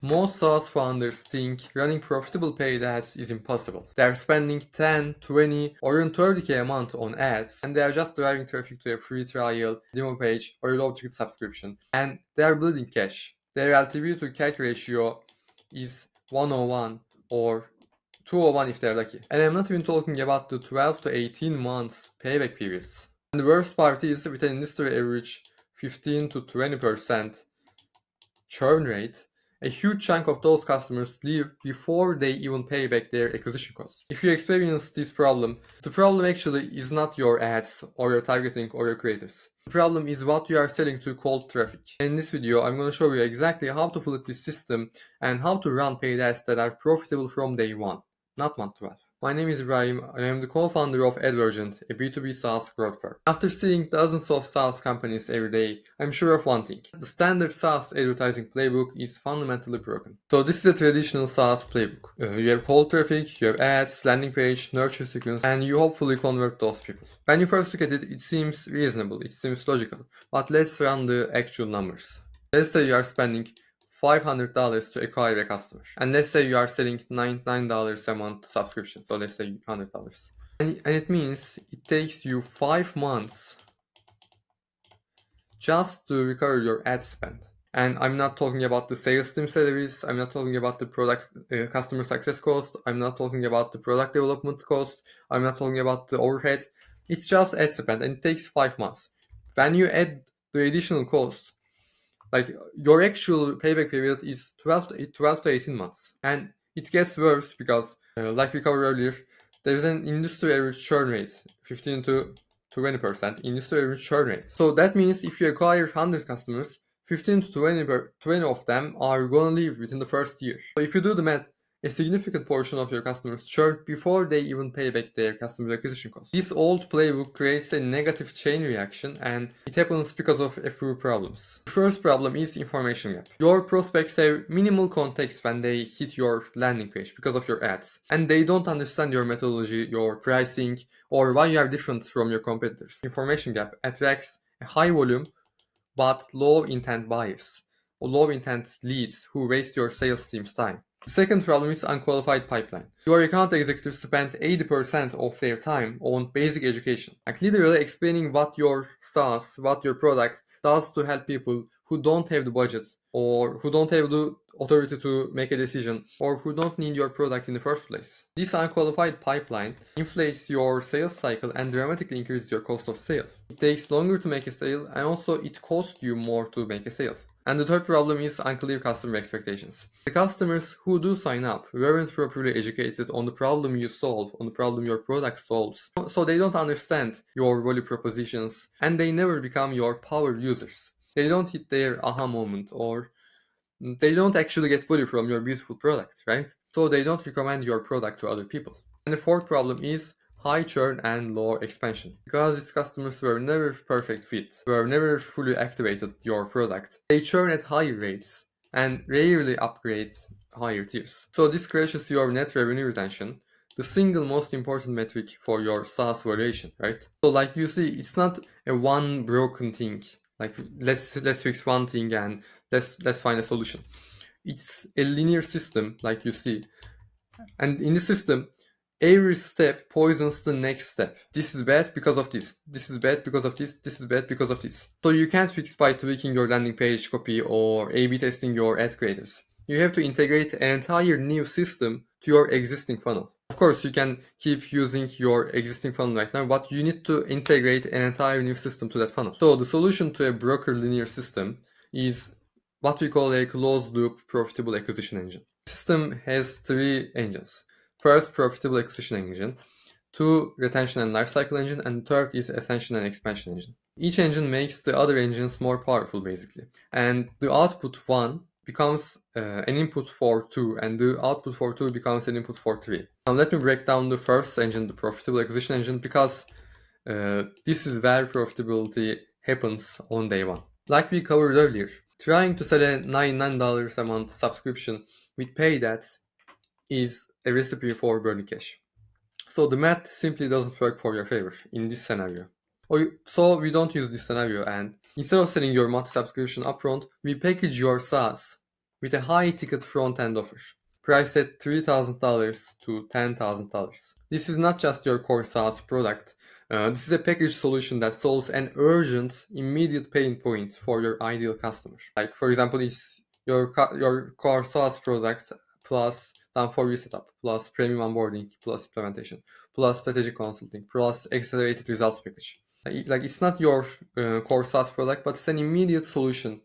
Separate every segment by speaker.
Speaker 1: Most SaaS founders think running profitable paid ads is impossible. They're spending 10, 20, or even 30K a month on ads, and they are just driving traffic to a free trial, demo page, or a low-ticket subscription. And they are bleeding cash. Their LTV to CAC ratio is 101 or 201 if they're lucky. And I'm not even talking about the 12 to 18 months payback periods. And the worst part is with an industry average 15 to 20% churn rate, a huge chunk of those customers leave before they even pay back their acquisition costs. If you experience this problem, the problem actually is not your ads or your targeting or your creators. The problem is what you are selling to cold traffic. In this video, I'm going to show you exactly how to flip this system and how to run paid ads that are profitable from day one, not month 12. My name is Ibrahim and I'm the co-founder of AdVergent, a B2B SaaS growth firm. After seeing dozens of SaaS companies every day, I'm sure of one thing. The standard SaaS advertising playbook is fundamentally broken. So this is a traditional SaaS playbook. You have cold traffic, you have ads, landing page, nurture sequence, and you hopefully convert those people. When you first look at it, it seems reasonable, it seems logical. But let's run the actual numbers. Let's say you are spending $500 to acquire a customer. And let's say you are selling $99 a month subscription. So let's say $100. And it means it takes you 5 months just to recover your ad spend. And I'm not talking about the sales team salaries. I'm not talking about the product customer success cost. I'm not talking about the product development cost. I'm not talking about the overhead. It's just ad spend and it takes 5 months. When you add the additional cost, like your actual payback period is 12 to 18 months. And it gets worse because, like we covered earlier, there's an industry average churn rate, 15 to 20% industry average churn rate. So that means if you acquire 100 customers, 15 to 20 of them are going to leave within the first year. So if you do the math, a significant portion of your customers churn before they even pay back their customer acquisition costs. This old playbook creates a negative chain reaction and it happens because of a few problems. The first problem is information gap. Your prospects have minimal context when they hit your landing page because of your ads, and they don't understand your methodology, your pricing, or why you are different from your competitors. Information gap attracts a high volume but low intent buyers or low intent leads who waste your sales team's time. The second problem is unqualified pipeline. Your account executives spend 80% of their time on basic education, like literally explaining what your SaaS, what your product does to help people who don't have the budget or who don't have the authority to make a decision or who don't need your product in the first place. This unqualified pipeline inflates your sales cycle and dramatically increases your cost of sale. It takes longer to make a sale and also it costs you more to make a sale. And the third problem is unclear customer expectations. The customers who do sign up weren't properly educated on the problem you solve, on the problem your product solves. So they don't understand your value propositions and they never become your power users. They don't hit their aha moment or they don't actually get value from your beautiful product, right? So they don't recommend your product to other people. And the fourth problem is high churn and low expansion. Because its customers were never perfect fit, were never fully activated your product, they churn at high rates and rarely upgrade higher tiers. So this crashes your net revenue retention, the single most important metric for your SaaS valuation, right? So like you see, it's not a one broken thing. Like let's fix one thing and let's find a solution. It's a linear system, like you see. And in the system, every step poisons the next step. This is bad because of this. This is bad because of this. This is bad because of this. So you can't fix by tweaking your landing page copy or A/B testing your ad creators. You have to integrate an entire new system to your existing funnel. Of course, you can keep using your existing funnel right now, but you need to integrate an entire new system to that funnel. So the solution to a broker linear system is what we call a closed loop profitable acquisition engine. The system has 3 engines. First, profitable acquisition engine. 2, retention and lifecycle engine. And third is ascension and expansion engine. Each engine makes the other engines more powerful, basically. And the output 1 becomes an input for 2, and the output for 2 becomes an input for 3. Now let me break down the first engine, the profitable acquisition engine, because this is where profitability happens on day 1. Like we covered earlier, trying to sell a $99 a month subscription with paid ads is a recipe for burning cash. So the math simply doesn't work for your favor in this scenario. So we don't use this scenario, and instead of selling your monthly subscription upfront, we package your SaaS with a high-ticket front-end offer, priced at $3,000 to $10,000. This is not just your core SaaS product. This is a package solution that solves an urgent, immediate pain point for your ideal customer. Like, for example, it's your core SaaS product plus done for you setup, plus premium onboarding, plus implementation, plus strategic consulting, plus accelerated results package. Like, it's not your core SaaS product, but it's an immediate solution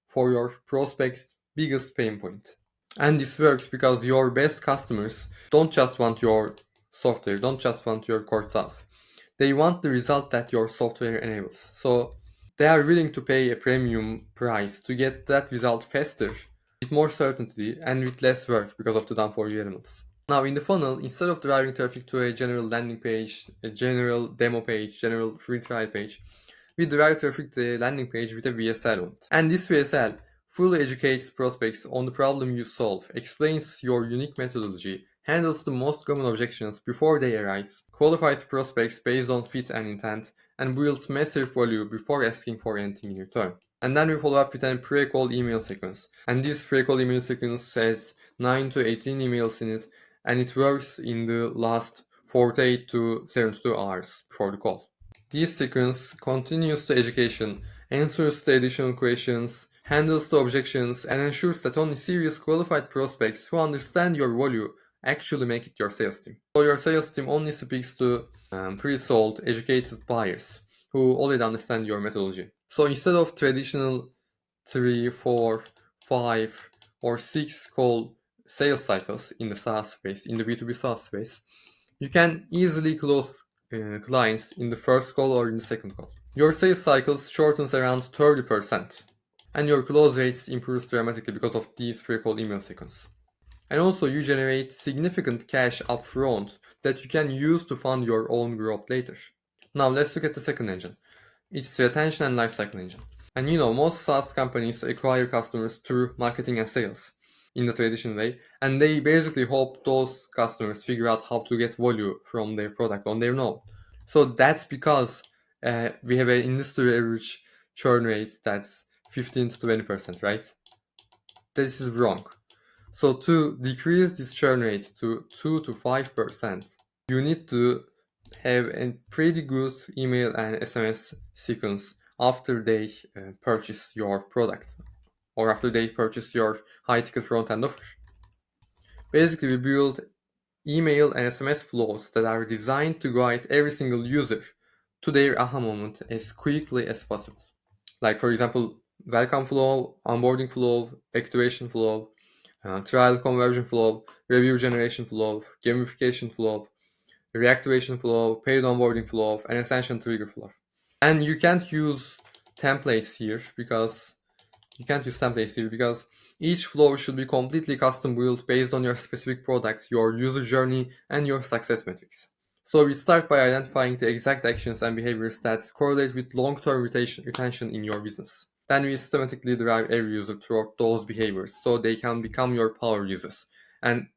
Speaker 1: for your prospect's biggest pain point. And this works because your best customers don't just want your software, don't just want your core SaaS. They want the result that your software enables. So they are willing to pay a premium price to get that result faster, with more certainty, and with less work because of the done for you elements. Now, in the funnel, instead of driving traffic to a general landing page, a general demo page, general free trial page, we drive traffic to a landing page with a VSL on it. And this VSL fully educates prospects on the problem you solve, explains your unique methodology, handles the most common objections before they arise, qualifies prospects based on fit and intent, and builds massive value before asking for anything in return. And then we follow up with a pre-call email sequence. And this pre-call email sequence has 9 to 18 emails in it, and it works in the last 48 to 72 hours before the call. This sequence continues the education, answers the additional questions, handles the objections, and ensures that only serious qualified prospects who understand your value actually make it your sales team. So your sales team only speaks to pre-sold, educated buyers who already understand your methodology. So instead of traditional 3, 4, 5, or 6 call sales cycles in the SaaS space, in the B2B SaaS space, you can easily close clients in the first call or in the second call. Your sales cycles shortens around 30%, and your close rates improves dramatically because of these pre-call email sequence. And also you generate significant cash upfront that you can use to fund your own growth later. Now let's look at the second engine. It's the retention and lifecycle engine. And most SaaS companies acquire customers through marketing and sales in the traditional way, and they basically hope those customers figure out how to get value from their product on their own. So that's because we have an industry average churn rate that's 15 to 20%, right? This is wrong. So to decrease this churn rate to 2 to 5%, you need to have a pretty good email and SMS sequence after they purchase your product, or after they purchase your high-ticket front-end offer. Basically, we build email and SMS flows that are designed to guide every single user to their aha moment as quickly as possible. Like, for example, welcome flow, onboarding flow, activation flow, trial conversion flow, review generation flow, gamification flow, reactivation flow, paid onboarding flow, and ascension trigger flow. And you can't use templates here because each flow should be completely custom built based on your specific product, your user journey, and your success metrics. So we start by identifying the exact actions and behaviors that correlate with long-term retention in your business. Then we systematically drive every user toward those behaviors so they can become your power users. And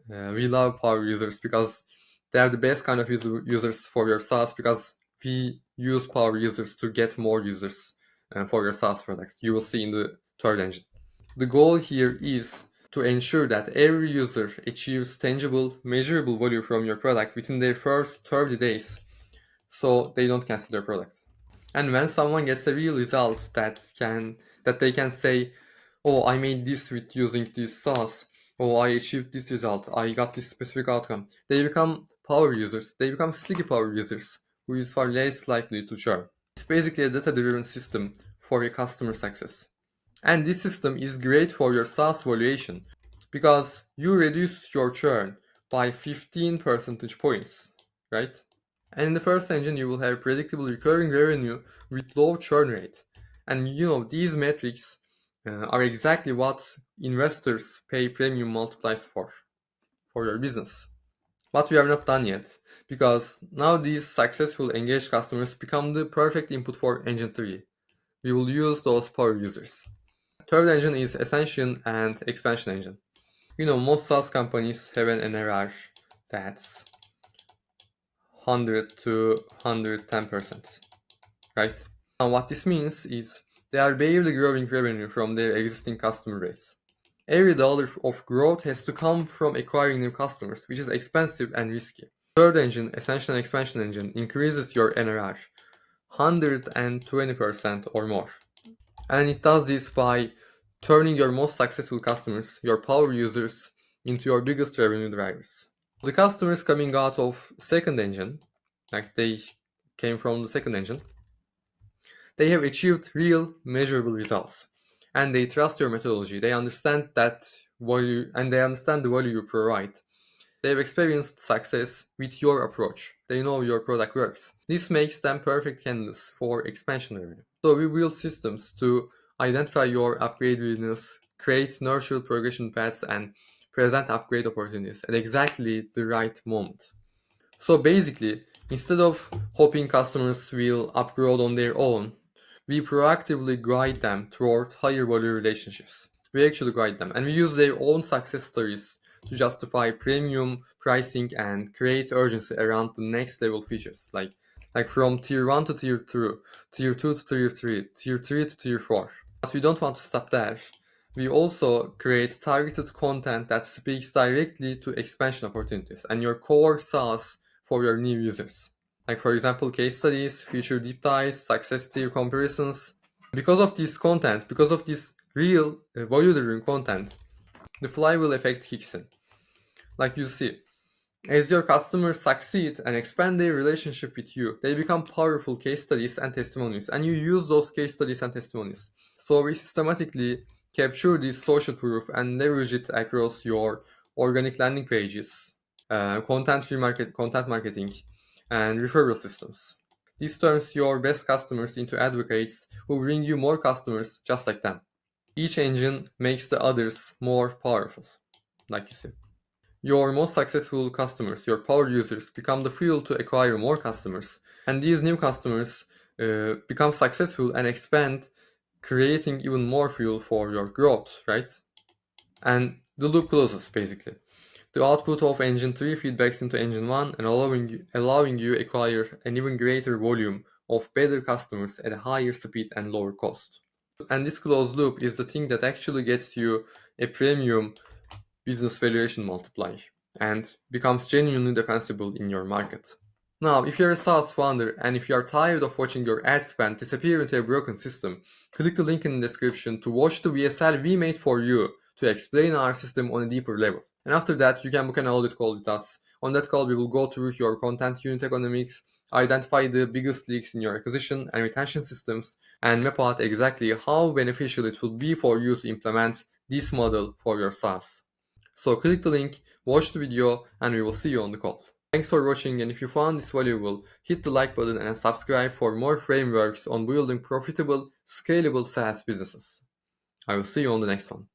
Speaker 1: we love power users because they are the best kind of users for your SaaS, because we use power users to get more users for your SaaS products. You will see in the third engine. The goal here is to ensure that every user achieves tangible, measurable value from your product within their first 30 days, so they don't cancel their product. And when someone gets a real result that they can say, oh, I made this with using this SaaS, oh, I achieved this result, I got this specific outcome, they become power users, they become sticky power users, who is far less likely to churn. It's basically a data-driven system for your customer success. And this system is great for your SaaS valuation because you reduce your churn by 15 percentage points, right? And in the first engine, you will have predictable recurring revenue with low churn rate. And these metrics are exactly what investors pay premium multipliers for your business. But we are not done yet, because now these successful engaged customers become the perfect input for engine 3. We will use those power users. Third engine is ascension and expansion engine. Most SaaS companies have an NRR that's 100 to 110%, right? And what this means is they are barely growing revenue from their existing customer base. Every dollar of growth has to come from acquiring new customers, which is expensive and risky. Third engine, Ascension Expansion Engine, increases your NRR 120% or more. And it does this by turning your most successful customers, your power users, into your biggest revenue drivers. The customers coming out of second engine, like they came from the second engine, they have achieved real measurable results. And they trust your methodology. They understand that value and they understand the value you provide. They've experienced success with your approach. They know your product works. This makes them perfect candidates for expansion revenue. So we build systems to identify your upgrade readiness, create nurture progression paths, and present upgrade opportunities at exactly the right moment. So basically, instead of hoping customers will upgrade on their own, we proactively guide them toward higher value relationships. We actually guide them and we use their own success stories to justify premium pricing and create urgency around the next level features like from tier 1 to tier 2, tier 2 to tier 3, tier 3 to tier 4. But we don't want to stop there. We also create targeted content that speaks directly to expansion opportunities and your core SaaS for your new users. Like for example, case studies, feature deep dives, success tier comparisons. Because of this content, because of this real value-driven content, the flywheel effect kicks in. Like you see, as your customers succeed and expand their relationship with you, they become powerful case studies and testimonies, and you use those case studies and testimonies. So we systematically capture this social proof and leverage it across your organic landing pages, content marketing, and referral systems. This turns your best customers into advocates who bring you more customers just like them. Each engine makes the others more powerful, like you see. Your most successful customers, your power users, become the fuel to acquire more customers. And these new customers become successful and expand, creating even more fuel for your growth, right? And the loop closes basically. The output of engine 3 feedbacks into engine 1 and allowing you acquire an even greater volume of better customers at a higher speed and lower cost. And this closed loop is the thing that actually gets you a premium business valuation multiplier and becomes genuinely defensible in your market. Now, if you're a SaaS founder and if you are tired of watching your ad spend disappear into a broken system, click the link in the description to watch the VSL we made for you to explain our system on a deeper level. And after that, you can book an audit call with us. On that call, we will go through your content unit economics, identify the biggest leaks in your acquisition and retention systems, and map out exactly how beneficial it will be for you to implement this model for your SaaS. So click the link, watch the video, and we will see you on the call. Thanks for watching, and if you found this valuable, hit the like button and subscribe for more frameworks on building profitable, scalable SaaS businesses. I will see you on the next one.